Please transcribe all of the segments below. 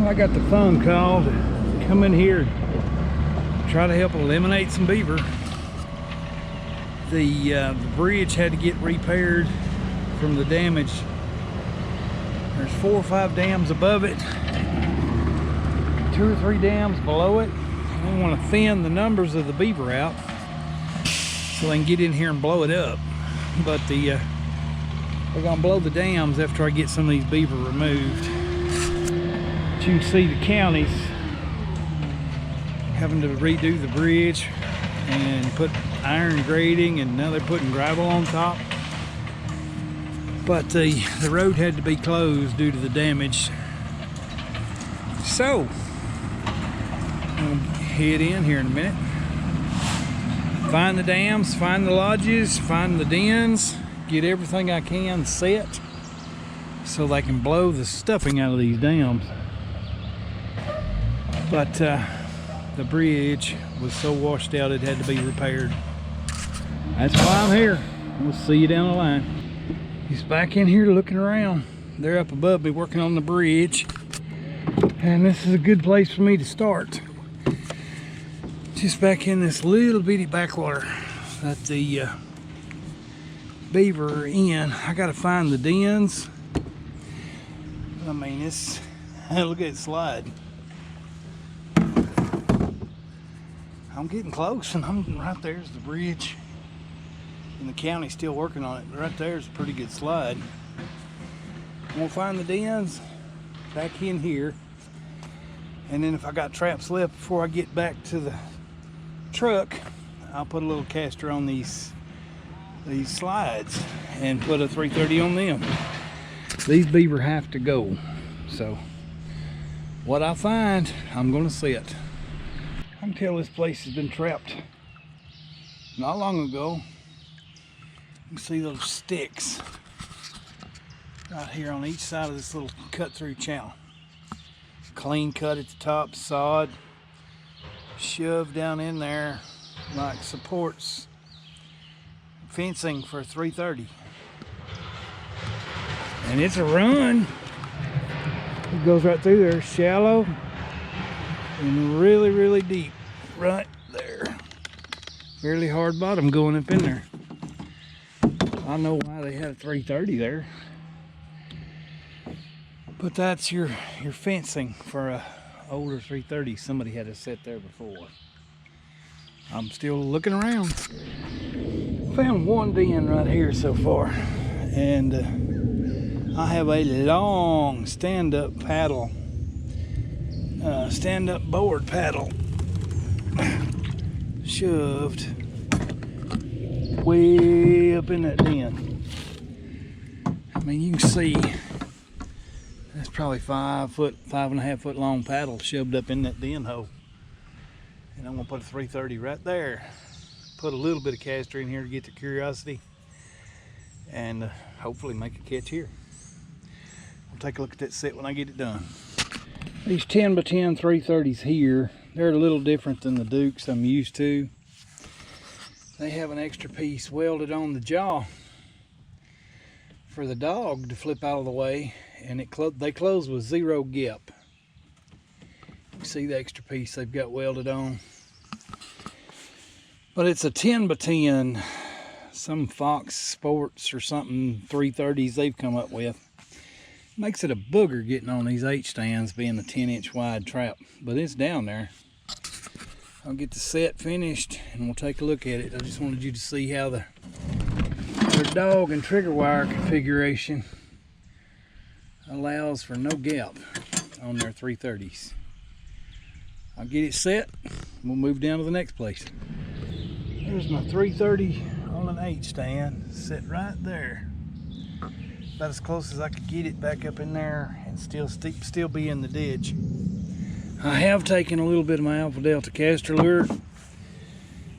Well, I got the phone call to come in here and try to help eliminate some beaver. The bridge had to get repaired from the damage. There's 4 or 5 dams above it, 2 or 3 dams below it. I want to thin the numbers of the beaver out so they can get in here and blow it up. But they're gonna blow the dams after I get some of these beaver removed. But you can see the county's having to redo the bridge and put iron grading, and now they're putting gravel on top. But the road had to be closed due to the damage. So I'm gonna head in here in a minute. Find the dams, find the lodges, find the dens, get everything I can set so they can blow the stuffing out of these dams. But the bridge was so washed out it had to be repaired. That's why I'm here. We'll see you down the line. He's back in here looking around. They're up above me working on the bridge. And this is a good place for me to start. Just back in this little bitty backwater that the beaver are in. I gotta find the dens. I mean, it's, look at it slide. I'm getting close, and I'm right there's the bridge. And the county's still working on it. Right there's a pretty good slide. I'm gonna find the dens back in here. And then if I got traps left before I get back to the truck, I'll put a little caster on these slides and put a 330 on them. These beaver have to go. So what I find, I'm gonna set. I can tell this place has been trapped not long ago. You can see those sticks right here on each side of this little cut through channel. Clean cut at the top, sod shoved down in there like supports fencing for 330. And it's a run. It goes right through there, shallow and really, really deep right there. Fairly hard bottom going up in there. I know why they had a 330 there. But that's your fencing for a older 330. Somebody had it set there before. I'm still looking around. Found one den right here so far, and I have a long stand-up paddle, stand-up board paddle shoved way up in that den. I mean, you can see that's probably 5.5 foot long paddle shoved up in that den hole. And I'm gonna put a 330 right there. Put a little bit of caster in here to get the curiosity, and hopefully make a catch here. We'll take a look at that set when I get it done. These 10 by 10 330s here, they're a little different than the Dukes I'm used to. They have an extra piece welded on the jaw for the dog to flip out of the way, and they close with 0 gap. You see the extra piece they've got welded on. But it's a 10 by 10, some Fox Sports or something 330s they've come up with. Makes it a booger getting on these H-stands being a 10-inch wide trap, but it's down there. I'll get the set finished and we'll take a look at it. I just wanted you to see how their dog and trigger wire configuration allows for no gap on their 330s. I'll get it set, we'll move down to the next place. Here's my 330 on an H-stand, set right there. About as close as I could get it back up in there and still be in the ditch. I have taken a little bit of my Alpha Delta caster lure,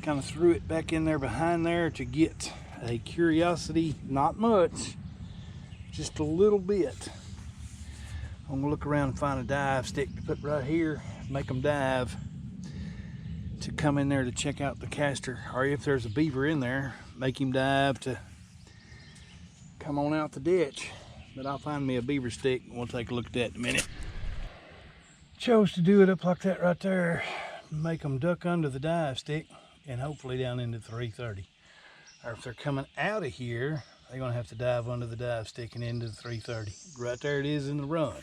kind of threw it back in there behind there to get a curiosity, not much, just a little bit. I'm gonna look around and find a dive stick to put right here, make them dive to come in there to check out the caster, or if there's a beaver in there, make him dive to come on out the ditch. But I'll find me a beaver stick and we'll take a look at that in a minute. chose to do it up like that right there, make them duck under the dive stick and hopefully down into 330. Or if they're coming out of here, they're gonna have to dive under the dive stick and into the 330. Right there it is in the run.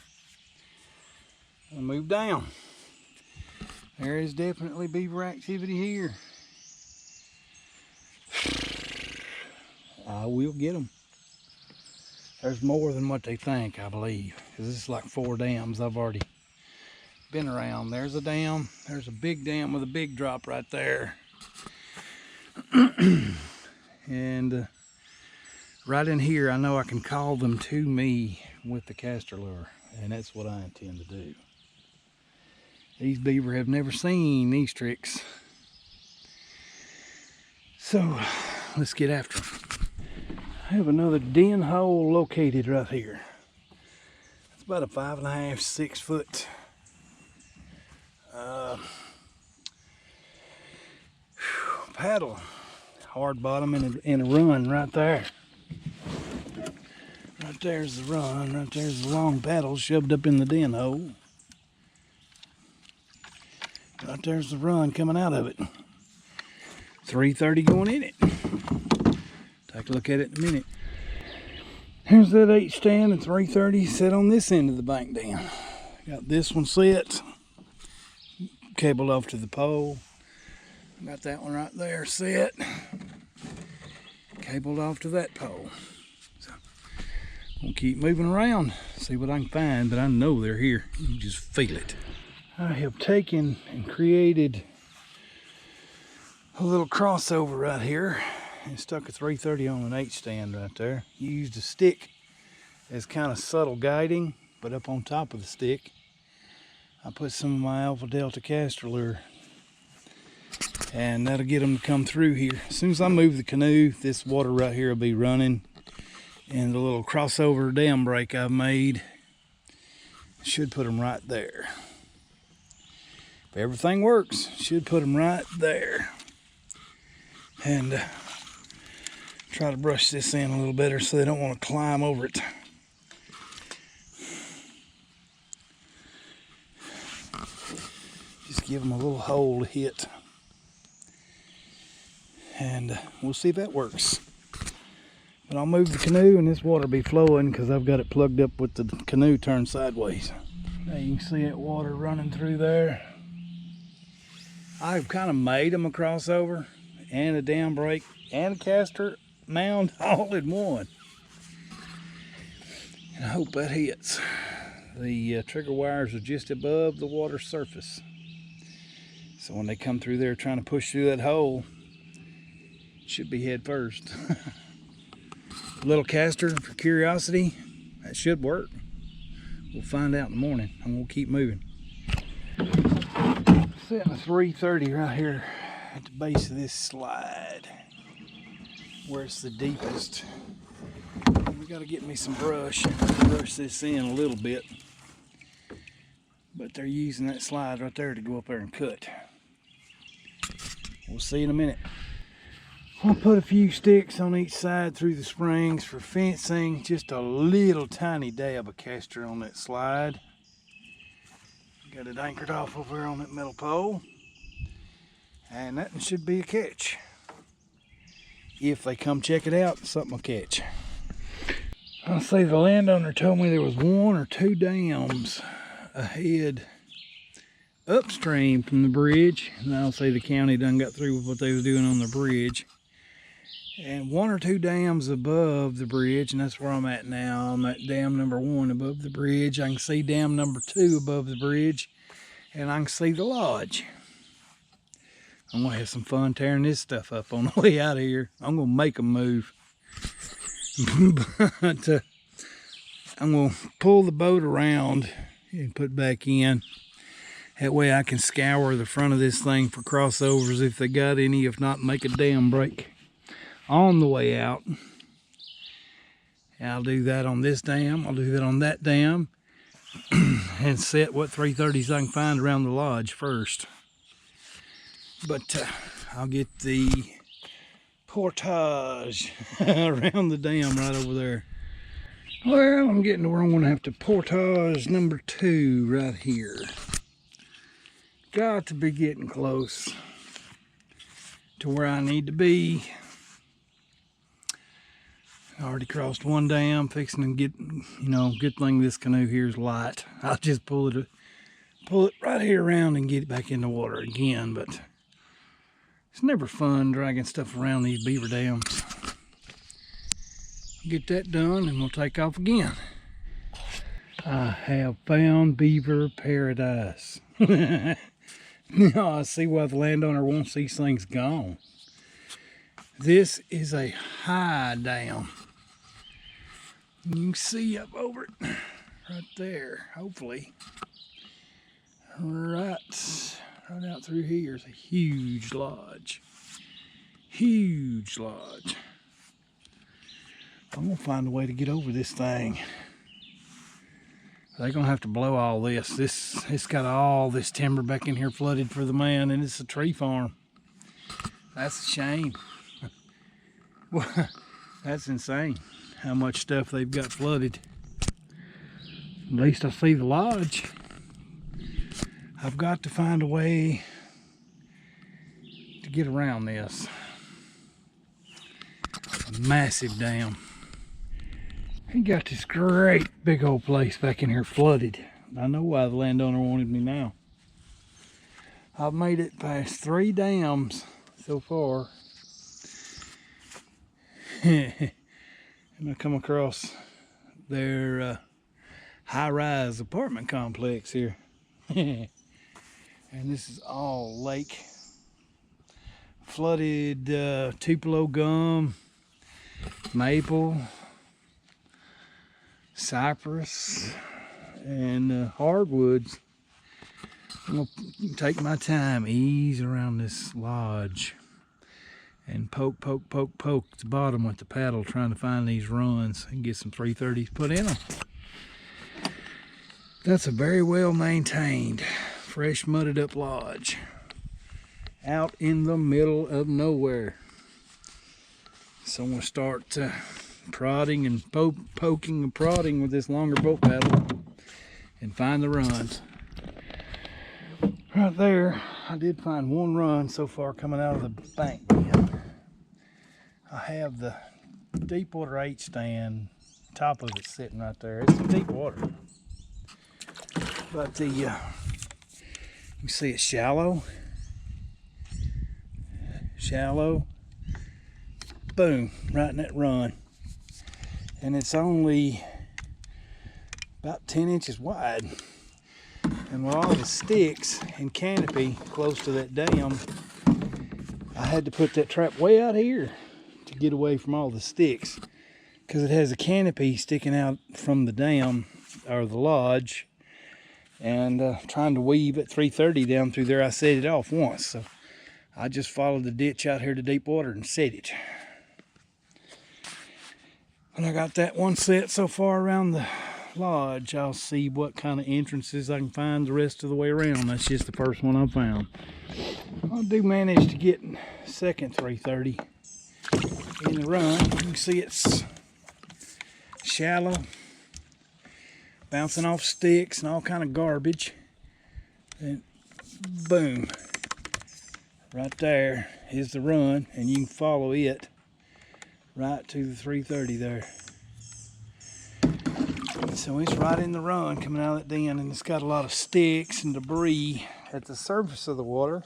I'll move down. There is definitely beaver activity here. I will get them. There's more than what they think, I believe, because this is like 4 dams I've already been around. There's a dam. There's a big dam with a big drop right there. And right in here, I know I can call them to me with the caster lure, and that's what I intend to do. These beaver have never seen these tricks. So let's get after them. I have another den hole located right here. It's about a 5.5, 6 foot paddle, hard bottom and a run right there. Right there's the run, right there's the long paddle shoved up in the den hole. Right there's the run coming out of it. 330 going in it. Take a look at it in a minute. Here's that 8 stand and 330 set on this end of the bank dam. Got this one set, cabled off to the pole. Got that one right there set, cabled off to that pole. So I'm gonna keep moving around, see what I can find, but I know they're here. You can just feel it. I have taken and created a little crossover right here and stuck a 330 on an 8 stand right there. Used a stick as kind of subtle guiding, but up on top of the stick I put some of my Alpha Delta caster lure, and that'll get them to come through here. As soon as I move the canoe, this water right here will be running, and the little crossover dam break I've made should put them right there. If everything works, should put them right there. And try to brush this in a little better so they don't want to climb over it. Just give them a little hole to hit. And we'll see if that works. But I'll move the canoe and this water will be flowing because I've got it plugged up with the canoe turned sideways. Now you can see that water running through there. I've kind of made them a crossover and a dam break and a caster mound all in one. And I hope that hits. The trigger wires are just above the water surface. So when they come through there trying to push through that hole, it should be head first. A little caster for curiosity, that should work. We'll find out in the morning. I'm gonna keep moving. Setting a 330 right here at the base of this slide where it's the deepest. We got to get me some brush and brush this in a little bit, but they're using that slide right there to go up there and cut. We'll see in a minute. I'll put a few sticks on each side through the springs for fencing. Just a little tiny dab of caster on that slide. Got it anchored off over there on that metal pole. And that should be a catch. If they come check it out, something will catch. I'll say the landowner told me there was 1 or 2 dams ahead upstream from the bridge. And I'll say the county done got through with what they was doing on the bridge. And 1 or 2 dams above the bridge, and that's where I'm at now. I'm at dam number 1 above the bridge. I can see dam number 2 above the bridge, and I can see the lodge. I'm gonna have some fun tearing this stuff up on the way out of here. I'm gonna make them move. But I'm gonna pull the boat around and put back in. That way I can scour the front of this thing for crossovers if they got any. If not, make a dam break on the way out. And I'll do that on this dam. I'll do that on that dam. And set what 330s I can find around the lodge first. But I'll get the portage around the dam right over there. Well, I'm getting to where I'm going to have to portage number 2 right here. got to be getting close to where I need to be. I already crossed one dam, fixing to get, good thing this canoe here is light. I'll just pull it right here around and get it back in the water again, but it's never fun dragging stuff around these beaver dams. Get that done and we'll take off again. I have found beaver paradise. Now I see why the landowner wants these things gone. This is a high dam. You can see up over it right there, hopefully. Right out through here is a huge lodge. Huge lodge. I'm gonna find a way to get over this thing. They're gonna have to blow all this. It's got all this timber back in here flooded for the man, and it's a tree farm. That's a shame. Well, that's insane how much stuff they've got flooded. At least I see the lodge. I've got to find a way to get around this. A massive dam. He got this great big old place back in here flooded. I know why the landowner wanted me now. I've made it past 3 dams so far. And I come across their high-rise apartment complex here. And this is all lake. Flooded Tupelo gum, maple, cypress, and hardwoods. I'm gonna take my time, ease around this lodge, and poke the bottom with the paddle, trying to find these runs and get some 330s put in them. That's a very well maintained, fresh mudded up lodge out in the middle of nowhere. So I'm gonna start prodding and poking and prodding with this longer boat paddle and find the runs. Right there, I did find one run so far coming out of the bank bend. I have the deep water 8 stand, top of it sitting right there. It's deep water, but you see it's shallow, boom, right in that run. And it's only about 10 inches wide. And with all the sticks and canopy close to that dam, I had to put that trap way out here to get away from all the sticks, because it has a canopy sticking out from the dam or the lodge, and trying to weave at 330 down through there, I set it off once. So I just followed the ditch out here to deep water and set it. When I got that one set so far around the lodge, I'll see what kind of entrances I can find the rest of the way around. That's just the first one I found. I do manage to get second 330 in the run. You can see it's shallow, bouncing off sticks and all kind of garbage. And boom, right there is the run, and you can follow it right to the 330 there. So it's right in the run coming out of that den, and it's got a lot of sticks and debris at the surface of the water.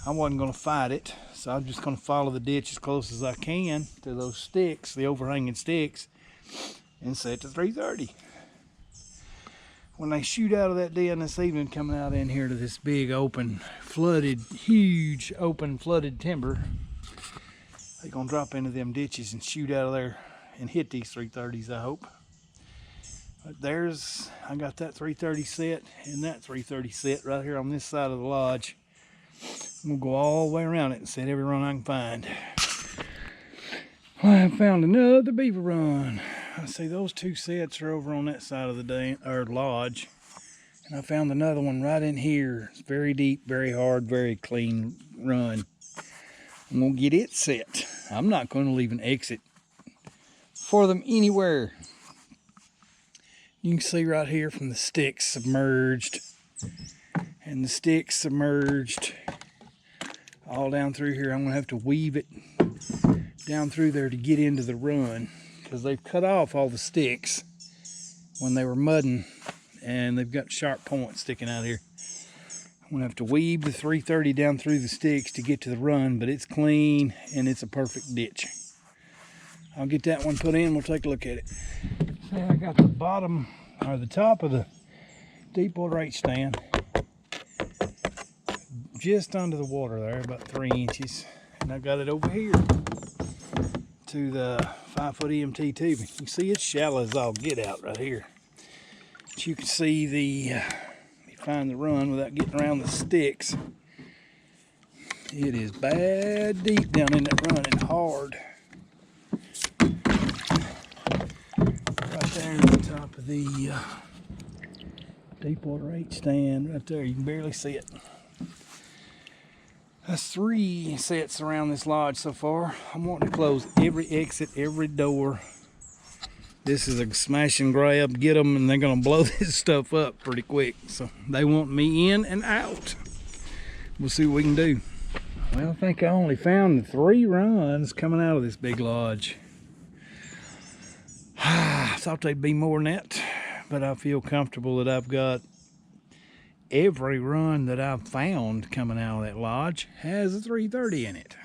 I wasn't going to fight it, so I'm just going to follow the ditch as close as I can to those sticks, the overhanging sticks, and set to 330. When they shoot out of that den this evening, coming out in here to this big open, flooded, huge open flooded timber, they're going to drop into them ditches and shoot out of there and hit these 330s, I hope. But I got that 330 set and that 330 set right here on this side of the lodge. I'm going to go all the way around it and set every run I can find. Well, I have found another beaver run. I see those 2 sets are over on that side of the lodge. And I found another one right in here. It's very deep, very hard, very clean run. I'm going to get it set. I'm not going to leave an exit for them anywhere. You can see right here from the sticks submerged and the sticks submerged all down through here. I'm gonna have to weave it down through there to get into the run, because they've cut off all the sticks when they were mudding, and they've got sharp points sticking out here. I'm gonna have to weave the 330 down through the sticks to get to the run, but it's clean and it's a perfect ditch. I'll get that one put in, we'll take a look at it. See, I got the bottom, or the top of the deep water H stand just under the water there, about 3 inches. And I got it over here to the 5-foot EMT tubing. You can see it's shallow as all get out right here. But you can see the, let me find the run without getting around the sticks. It is bad deep down in that run and hard. Right there at the top of the deep water H stand, right there, you can barely see it. That's 3 sets around this lodge so far. I'm wanting to close every exit, every door. This is a smash and grab, get them, and they're gonna blow this stuff up pretty quick. So they want me in and out. We'll see what we can do. Well, I think I only found 3 runs coming out of this big lodge. I thought they'd be more than that, but I feel comfortable that I've got every run that I've found coming out of that lodge has a 330 in it.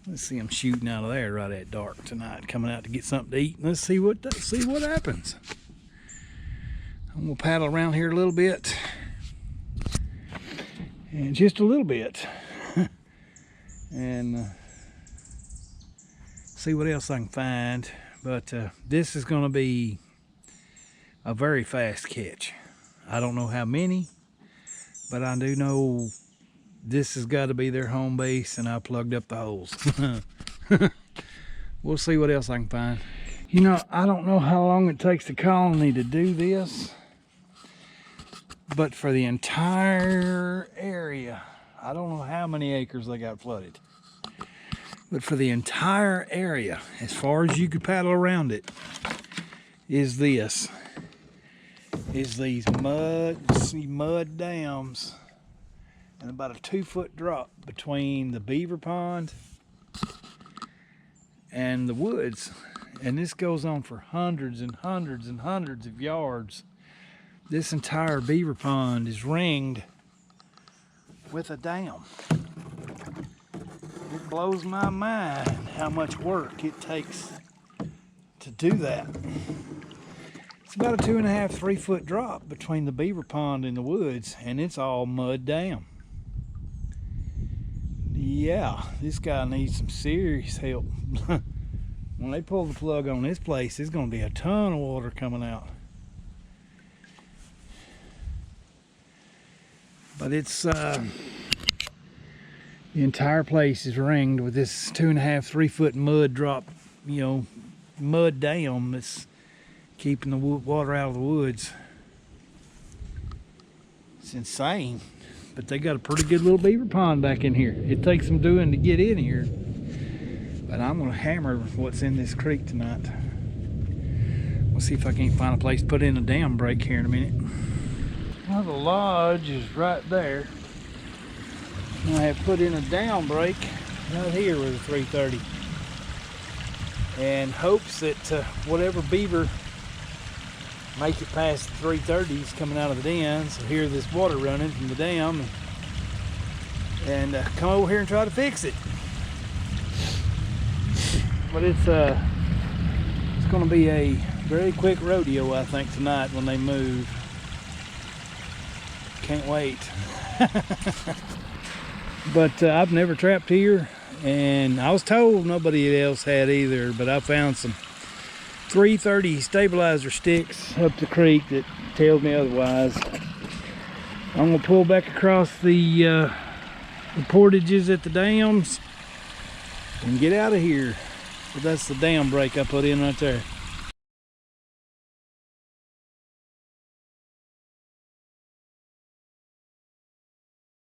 Let's see them shooting out of there right at dark tonight, coming out to get something to eat. Let's see what happens. I'm gonna paddle around here a little bit, and just a little bit, and see what else I can find. But this is gonna be a very fast catch. I don't know how many, but I do know this has got to be their home base, and I plugged up the holes. We'll see what else I can find. You know, I don't know how long it takes the colony to do this, but for the entire area, I don't know how many acres they got flooded, but for the entire area, as far as you could paddle around it, is these mud dams, and about a 2-foot drop between the beaver pond and the woods. And this goes on for hundreds and hundreds and hundreds of yards. This entire beaver pond is ringed with a dam. It blows my mind how much work it takes to do that. It's about a 2.5–3 foot drop between the beaver pond and the woods, and it's all mud dam. Yeah, this guy needs some serious help. When they pull the plug on this place, there's gonna be a ton of water coming out. But it's the entire place is ringed with this 2.5–3 foot mud drop, you know, mud dam that's keeping the water out of the woods. It's insane, but they got a pretty good little beaver pond back in here. It takes some doing to get in here, but I'm gonna hammer what's in this creek tonight. We'll see if I can't find a place to put in a dam break here in a minute. Well, the lodge is right there. I have put in a dam break right here with a 330, and hopes that whatever beaver make it past the 330s coming out of the den, so hear this water running from the dam, and come over here and try to fix it. But it's going to be a very quick rodeo, I think, tonight when they move. Can't wait. But I've never trapped here, and I was told nobody else had either, but I found some 330 stabilizer sticks up the creek that tells me otherwise. I'm gonna pull back across the portages at the dams and get out of here. So that's the dam break I put in right there.